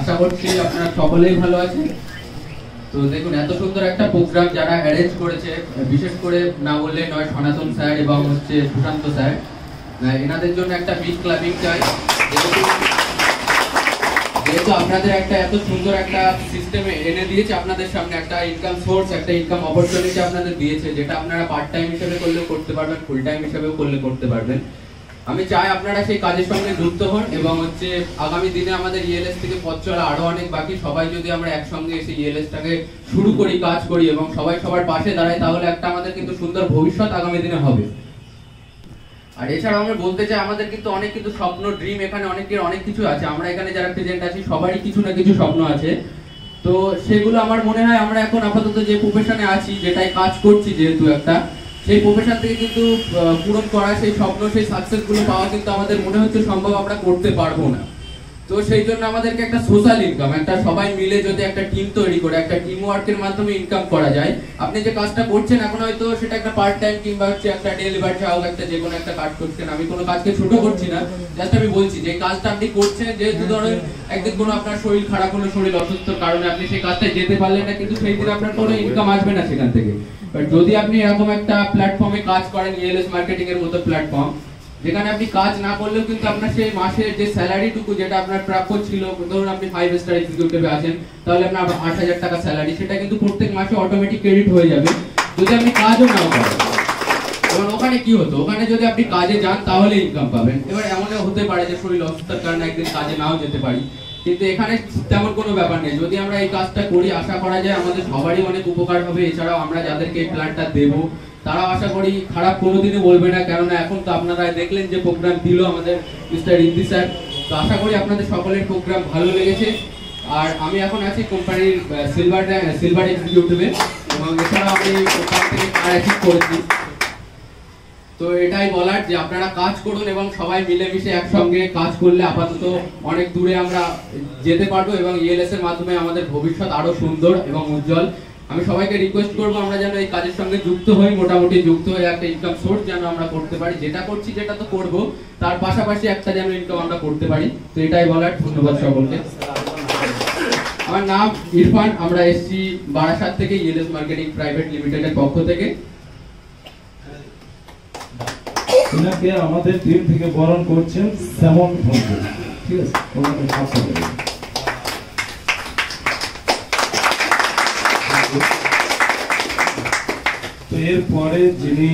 আশা করছি আপনারা সকলেই ভালো আছেন। তো দেখুন, এত সুন্দর একটা প্রোগ্রাম যারা অ্যারেঞ্জ করেছে, বিশেষ করে না বললে নয়, সনাতন স্যার এবং সুশান্ত স্যার, এনাদের জন্য একটা বিগ ক্লাবিং চাই। যেহেতু আপনাদের একটা এত সুন্দর একটা সিস্টেমে এনে দিয়েছে, আপনাদের সামনে একটা ইনকাম সোর্স, একটা ইনকাম অপরচুনিটি আপনাদের দিয়েছে, যেটা আপনারা পার্ট টাইম হিসেবে করলেও করতে পারবেন, ফুল টাইম হিসেবেও করতে পারবেন। আমি চাই আপনারা সেই কাজের সঙ্গে যুক্ত হন এবং আগামী দিনে আমাদের ইএলএস থেকে পথ চলা আরো অনেক বাকি। সবাই যদি আমরা একসঙ্গে এসে ইএলএসটাকে শুরু করি, কাজ করি এবং সবাই সবার পাশে দাঁড়াই, তাহলে একটা আমাদের কিন্তু সুন্দর ভবিষ্যৎ আগামী দিনে হবে। আর এছাড়াও আমরা বলতে চাই, আমাদের কিন্তু অনেক স্বপ্ন, ড্রিম, এখানে অনেকের অনেক কিছু আছে। আমরা এখানে যারা প্রেজেন্ট আছি সবারই কিছু না কিছু স্বপ্ন আছে। তো সেগুলো আমার মনে হয় আমরা এখন আপাতত যে প্রফেশনে আছি, যেটাই কাজ করছি, যেহেতু একটা সেই প্রফেশন থেকে কিন্তু পূরণ করা সেই স্বপ্ন, সেই সাকসেস গুলো পাওয়া কিন্তু আমাদের মনে হচ্ছে সম্ভব আমরা করতে পারবো না। তো সেই জন্য আমাদেরকে একটা সোশ্যাল ইনকাম, একটা সবাই মিলে যদি একটা টিম তৈরি করে একটা টিম ওয়ার্কের মাধ্যমে ইনকাম করা যায়। আপনি যে কাজটা করছেন এখন হয়তো সেটা একটা পার্ট টাইম কিংবা একটা ডেলি বাড়ছে হোক, একটা যে কোনো একটা কাজ করছেন। আমি কোনো কাজকে ছোট করছি না, জাস্ট আমি বলছি যে কাজটা আপনি করছেন, যেহেতু ধরেন একদিন কোনো আপনার শরীর খারাপ হলো, শরীর অসুস্থর কারণে আপনি সেই কাজটায় যেতে পারলেন না, কিন্তু সেই দিন আপনার কোনো ইনকাম আসবে না সেখান থেকে। বাট যদি আপনি এরকম একটা প্ল্যাটফর্মে কাজ করেন, ইএলএস মার্কেটিং এর মতো প্ল্যাটফর্ম, যেখানে আপনি কাজ না করলেও কিন্তু আপনার সেই মাসের যে স্যালারিটুকু যেটা আপনার প্রাপ্য ছিল, ধরুন আপনি 5 স্টার এক্সিকিউটিভে আছেন, তাহলে আপনার 8,000 টাকা স্যালারি, সেটা কিন্তু প্রত্যেক মাসে অটোমেটিক ক্রেডিট হয়ে যাবে যদি আপনি কাজও নাও করেন। এবার ওখানে কি হতো, ওখানে যদি আপনি কাজে যান তাহলে ইনকাম পাবেন। এবার এমনও হতে পারে যে শরীর অসুস্থতার কারণে একদিন কাজে নাও যেতে পারি, কিন্তু এখানে তেমন কোনো ব্যাপার নেই। যদি আমরা এই কাজটা করি, আশা করা যায় আমাদের সবারই অনেক উপকার হবে। এছাড়াও আমরা যাদেরকে এই প্ল্যানটা দেবো, তারাও আশা করি খারাপ কোনোদিনই বলবে না, কেননা এখন তো আপনারা দেখলেন যে প্রোগ্রাম দিল আমাদের মিস্টার ইন্দি স্যার। তো আশা করি আপনাদের সকলের প্রোগ্রাম ভালো লেগেছে। আর আমি এখন আছি কোম্পানির সিলভার এক্সিকিউটিভে, এবং এছাড়াও আমি ওখান থেকে কার অ্যাচিভ করেছি। তো এটাই বলার যে আপনারা কাজ করুন এবং সবাই মিলেমিশে একসঙ্গে কাজ করলে আপাতত অনেক দূরে আমরা যেতে পারবো, এবং ইএলএস এর মাধ্যমে আমাদের ভবিষ্যৎ আরো সুন্দর এবং উজ্জ্বল। আমি সবাইকে রিকোয়েস্ট করবো আমরা যেন এই কাজের সঙ্গে যুক্ত হই, মোটামুটি যুক্ত হয়ে একটা ইনকাম সোর্স যেন আমরা করতে পারি। যেটা করছি যেটা তো করবো, তার পাশাপাশি একটা যেন ইনকাম আমরা করতে পারি। তো এটাই বলার। ধন্যবাদ সকলকে। আমার নাম ইরফান, আমরা এসছি বারাসাত থেকে, ইএলএস মার্কেটিং প্রাইভেট লিমিটেডের পক্ষ থেকে। এনাকে আমাদের টিম থেকে বরণ করছেন সেমন ভঙ্গ, ঠিক আছে? ওনাকে সাথে দেবেন। তো এরপরে যিনি